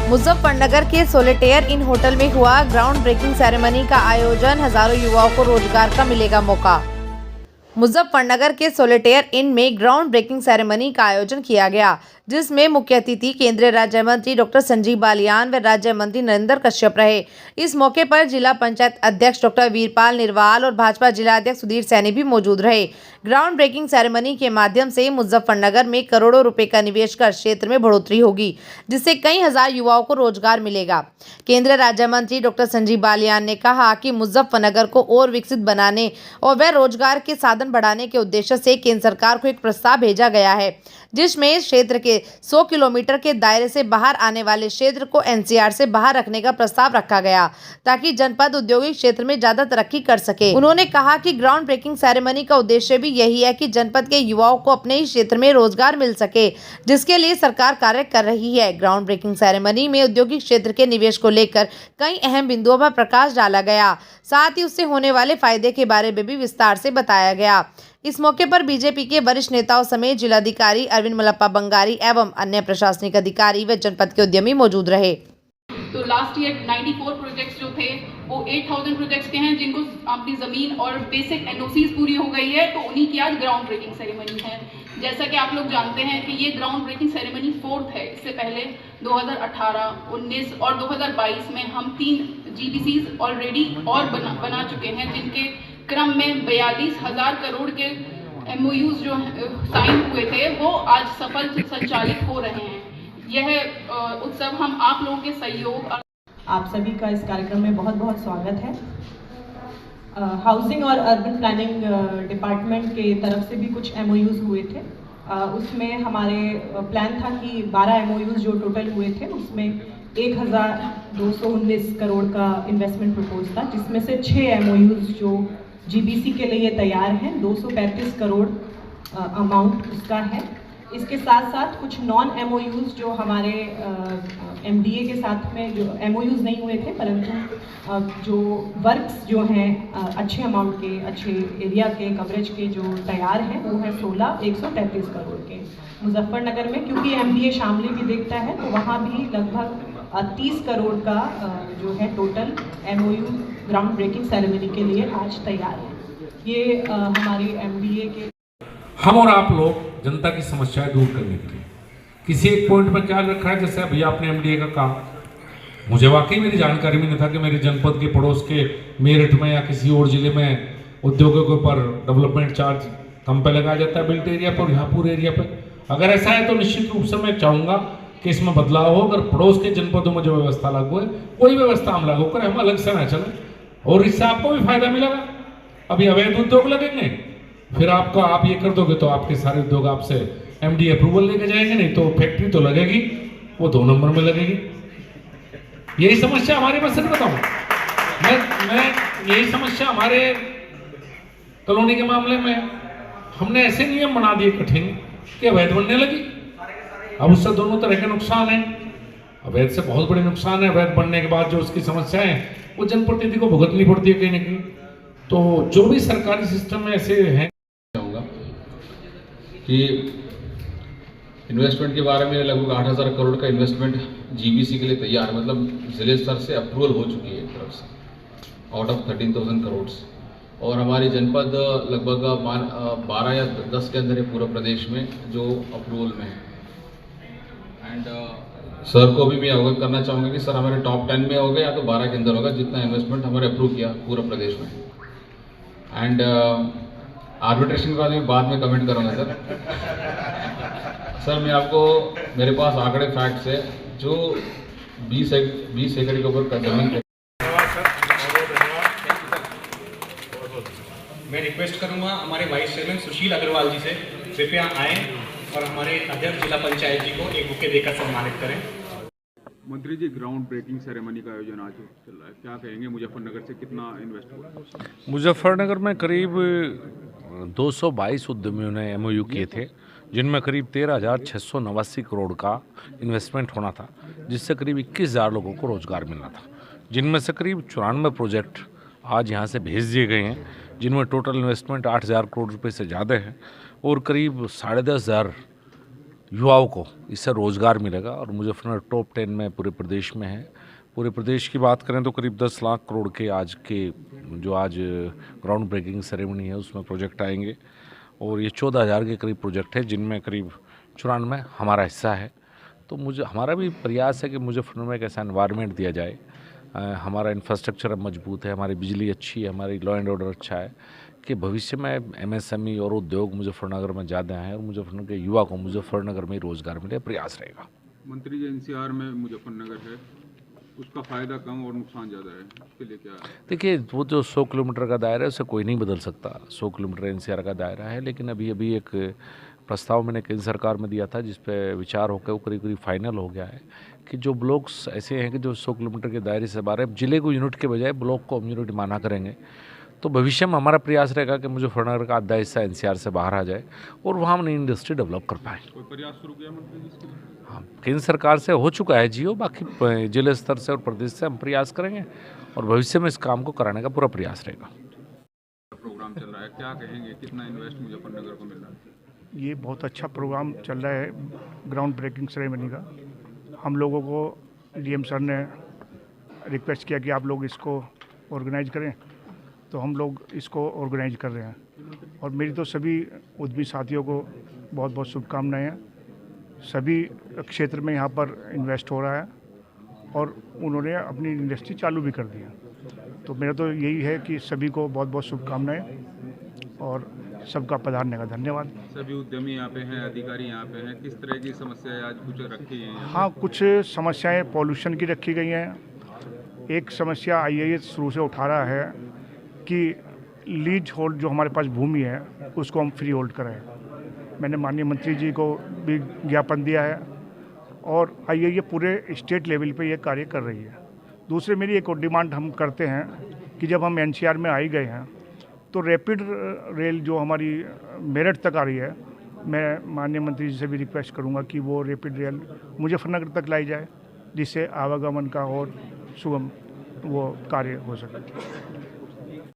मुजफ्फरनगर के सोलिटेयर इन होटल में हुआ ग्राउंड ब्रेकिंग सेरेमनी का आयोजन। हजारों युवाओं को रोजगार का मिलेगा मौका। मुजफ्फरनगर के सोलिटेयर इन में ग्राउंड ब्रेकिंग सेरेमनी का आयोजन किया गया, जिसमें मुख्य अतिथि केंद्रीय राज्य मंत्री डॉक्टर संजीव बालियान व राज्य मंत्री नरेंद्र कश्यप रहे। इस मौके पर जिला पंचायत अध्यक्ष डॉक्टर वीरपाल निरवाल और भाजपा जिला अध्यक्ष सुधीर सैनी भी मौजूद रहे। ग्राउंड ब्रेकिंग सेरेमनी के माध्यम से मुजफ्फरनगर में करोड़ों रुपए का निवेश कर क्षेत्र में बढ़ोतरी होगी, जिससे कई हजार युवाओं को रोजगार मिलेगा। केंद्रीय राज्य मंत्री डॉक्टर संजीव बालियान ने कहा कि मुजफ्फरनगर को और विकसित बनाने और वह रोजगार के साधन बढ़ाने के उद्देश्य से केंद्र सरकार को एक प्रस्ताव भेजा गया है, जिसमें क्षेत्र के 100 किलोमीटर के दायरे से बाहर आने वाले क्षेत्र को एनसीआर से बाहर रखने का प्रस्ताव रखा गया, ताकि जनपद औद्योगिक क्षेत्र में ज्यादा तरक्की कर सके। उन्होंने कहा कि ग्राउंड ब्रेकिंग सेरेमनी का उद्देश्य भी यही है कि जनपद के युवाओं को अपने ही क्षेत्र में रोजगार मिल सके, जिसके लिए सरकार कार्य कर रही है। ग्राउंड ब्रेकिंग सेरेमनी में औद्योगिक क्षेत्र के निवेश को लेकर कई अहम बिंदुओं पर प्रकाश डाला गया, साथ ही उससे होने वाले फायदे के बारे में भी विस्तार से बताया गया। इस मौके पर बीजेपी के वरिष्ठ नेताओं समेत जिलाधिकारी अरविंद मलप्पा बंगारी एवं अन्य प्रशासनिक अधिकारी व जनपद के उद्यमी मौजूद रहे। तो लास्ट ईयर 94 प्रोजेक्ट्स जो थे वो 8000 प्रोजेक्ट्स के हैं, जिनको अपनी ज़मीन और बेसिक एनओसीज पूरी हो गई है, तो उन्हीं की आज ग्राउंड ब्रेकिंग सेरेमनी है। जैसा कि आप लोग जानते हैं कि ये ग्राउंड ब्रेकिंग सेरेमनी 4th है। इससे पहले 2018, 19 और 2022 में हम 3 जीबीसीज ऑलरेडी और बना चुके हैं, जिनके क्रम में 42,000 करोड़ के एमओयूज जो साइन हुए थे वो आज सफल संचालित हो रहे हैं। यह उत्सव हम आप लोगों के सहयोग, आप सभी का इस कार्यक्रम में बहुत बहुत स्वागत है। हाउसिंग और अर्बन प्लानिंग डिपार्टमेंट के तरफ से भी कुछ एमओयूज हुए थे। उसमें हमारे प्लान था कि 12 एमओयूज जो टोटल हुए थे उसमें 1219 करोड़ का इन्वेस्टमेंट प्रपोज था, जिसमें से 6 एमओयूज जो जीबीसी के लिए तैयार हैं, 235 करोड़ अमाउंट उसका है। इसके साथ साथ कुछ नॉन एमओयूज जो हमारे एमडीए के साथ में जो एमओयूज नहीं हुए थे, परंतु जो वर्क्स जो हैं अच्छे अमाउंट के, अच्छे एरिया के, कवरेज के जो तैयार हैं वो है 133 करोड़ के। मुजफ्फरनगर में क्योंकि एमडीए शामली भी देखता है, तो वहाँ भी लगभग 30 करोड़ का जो है total MOU ground breaking ceremony के लिए आज तैयार है। ये हमारी एमडीए के हम और आप लोग जनता की समस्याएं दूर करने के लिए किसी एक पॉइंट पर क्या रखा है। जैसे भैया आपने एमडीए का काम, मुझे वाकई मेरी जानकारी में नहीं था कि मेरे जनपद के पड़ोस के मेरठ में या किसी और जिले में उद्योगों के ऊपर डेवलपमेंट चार्ज कम पे लगाया जाता है बिल्ट एरिया पर, यहाँ पूरे एरिया पर। अगर ऐसा है तो निश्चित रूप से मैं चाहूँगा कि इसमें बदलाव हो। अगर पड़ोस के जनपदों में जो व्यवस्था लागू है, कोई व्यवस्था हम लागू करें, हम अलग से न चलें, और इससे आपको भी फायदा मिलेगा। अभी अवैध उद्योग लगेंगे, फिर आपको आप ये कर दोगे तो आपके सारे उद्योग आपसे एमडी अप्रूवल लेके जाएंगे, नहीं तो फैक्ट्री तो लगेगी, वो 2 नंबर में लगेगी। यही समस्या हमारे में, सच बताऊं मैं यही समस्या हमारे कॉलोनी के मामले में। हमने ऐसे नियम बना दिए कठिन कि अवैध बनने लगी। अब उससे दोनों तरह के नुकसान हैं। अवैध से बहुत बड़े नुकसान है। अवैध बनने के बाद जो उसकी समस्याएं वो जनप्रतिनिधि को भुगतनी पड़ती है कहीं ना कहीं। तो जो भी सरकारी सिस्टम में ऐसे हैं, चाहूँगा कि इन्वेस्टमेंट के बारे में लगभग 8,000 करोड़ का इन्वेस्टमेंट जीबीसी के लिए तैयार, मतलब जिले स्तर से अप्रूवल हो चुकी है एक तरफ से, आउट ऑफ 13,000 करोड़। और हमारी जनपद लगभग 12 या 10 के अंदर है पूरा प्रदेश में जो अप्रूवल में है। एंड सर को भी मैं अवगत करना चाहूँगा कि सर हमारे टॉप 10 में होगा या तो 12 के अंदर होगा जितना इन्वेस्टमेंट हमारे अप्रूव किया पूरा प्रदेश में। एंड आर्बिट्रेशन के बारे में बाद में कमेंट करूँगा सर मैं आपको, मेरे पास आंकड़े फैक्ट्स है जो 20 एकड़ के ऊपर जमीन। मैं रिक्वेस्ट करूंगा हमारे वाइस चेयरमैन सुशील अग्रवाल जी से, कृपया आएँ और हमारे अध्यक्ष जिला पंचायत जी को एक बुके देकर सम्मानित करें। मंत्री जी, ग्राउंड ब्रेकिंग सेरेमनी का आयोजन आज चल रहा है, क्या कहेंगे? मुजफ्फरनगर से कितना इन्वेस्ट हुआ? मुजफ्फरनगर में करीब 222 उद्यमियों ने एमओयू किए थे, जिनमें करीब 13,689 करोड़ का इन्वेस्टमेंट होना था, जिससे करीब 21,000 लोगों को रोजगार मिलना था। जिनमें से करीब 94 प्रोजेक्ट आज यहाँ से भेज दिए गए हैं, जिनमें टोटल इन्वेस्टमेंट 8,000 करोड़ रुपए से ज़्यादा है, और करीब 10,500 युवाओं को इससे रोज़गार मिलेगा और मुजफ्फरनगर टॉप 10 में पूरे प्रदेश में है। पूरे प्रदेश की बात करें तो करीब 10 लाख करोड़ के आज ग्राउंड ब्रेकिंग सेरेमनी है उसमें प्रोजेक्ट आएंगे और ये 14,000 के करीब प्रोजेक्ट है जिनमें करीब 94 हमारा हिस्सा है। तो हमारा भी प्रयास है कि मुजफ्फरनगर में एक ऐसा एनवायरनमेंट दिया जाए। हमारा इंफ्रास्ट्रक्चर अब मजबूत है, हमारी बिजली अच्छी है, हमारी लॉ एंड ऑर्डर अच्छा है कि भविष्य में एमएसएमई और उद्योग मुजफ्फरनगर में ज़्यादा हैं और मुजफ्फरनगर के युवा को मुजफ्फरनगर में ही रोज़गार मिले, प्रयास रहेगा। मंत्री जी एनसीआर में मुजफ्फरनगर है, उसका फ़ायदा कम और नुकसान ज़्यादा है, उसके लिए क्या है? देखिए वो जो 100 किलोमीटर का दायरा है उसे कोई नहीं बदल सकता। 100 किलोमीटर एनसीआर का दायरा है, लेकिन अभी एक प्रस्ताव मैंने केंद्र सरकार में दिया था जिस पे विचार होकर वो करीब फाइनल हो गया है कि जो ब्लॉक्स ऐसे हैं कि जो 100 किलोमीटर के दायरे से बाहर है, जिले को यूनिट के बजाय ब्लॉक को हम यूनिट माना करेंगे। तो भविष्य में हमारा प्रयास रहेगा कि मुजफ्फरनगर का आधा हिस्सा एनसीआर से बाहर आ जाए और वहाँ हम नई इंडस्ट्री डेवलप कर पाएँ। कोई प्रयास शुरू किया मंत्री जी इसके लिए? हाँ, केंद्र सरकार से हो चुका है जियो, बाकी जिले स्तर से और प्रदेश से हम प्रयास करेंगे और भविष्य में इस काम को कराने का पूरा प्रयास रहेगा। प्रोग्राम चल रहा है, क्या कहेंगे, कितना इन्वेस्ट मुजफ्फरनगर को मिल रहा है? ये बहुत अच्छा प्रोग्राम चल रहा है ग्राउंड ब्रेकिंग सेरेमनी का। हम लोगों को डीएम सर ने रिक्वेस्ट किया कि आप लोग इसको ऑर्गेनाइज करें, तो हम लोग इसको ऑर्गेनाइज कर रहे हैं और मेरी तो सभी उद्यमी साथियों को बहुत बहुत शुभकामनाएं हैं। सभी क्षेत्र में यहाँ पर इन्वेस्ट हो रहा है और उन्होंने अपनी इंडस्ट्री चालू भी कर दी है। तो मेरा तो यही है कि सभी को बहुत बहुत शुभकामनाएं और सबका पधारने का धन्यवाद। सभी उद्यमी यहाँ पे हैं, अधिकारी यहाँ पे हैं, किस तरह की समस्याएं आज कुछ रखी हैं? हाँ, कुछ समस्याएं पॉल्यूशन की रखी गई हैं। एक समस्या आईएएस शुरू से उठा रहा है कि लीज होल्ड जो हमारे पास भूमि है उसको हम फ्री होल्ड कराएं। मैंने माननीय मंत्री जी को भी ज्ञापन दिया है और आईएएस पूरे स्टेट लेवल पे ये कार्य कर रही है। दूसरे मेरी एक और डिमांड हम करते हैं कि जब हम एनसीआर में आ ही गए हैं तो रैपिड रेल जो हमारी मेरठ तक आ रही है, मैं माननीय मंत्री जी से भी रिक्वेस्ट करूंगा कि वो रैपिड रेल मुजफ्फरनगर तक लाई जाए जिससे आवागमन का और सुगम वो कार्य हो सके।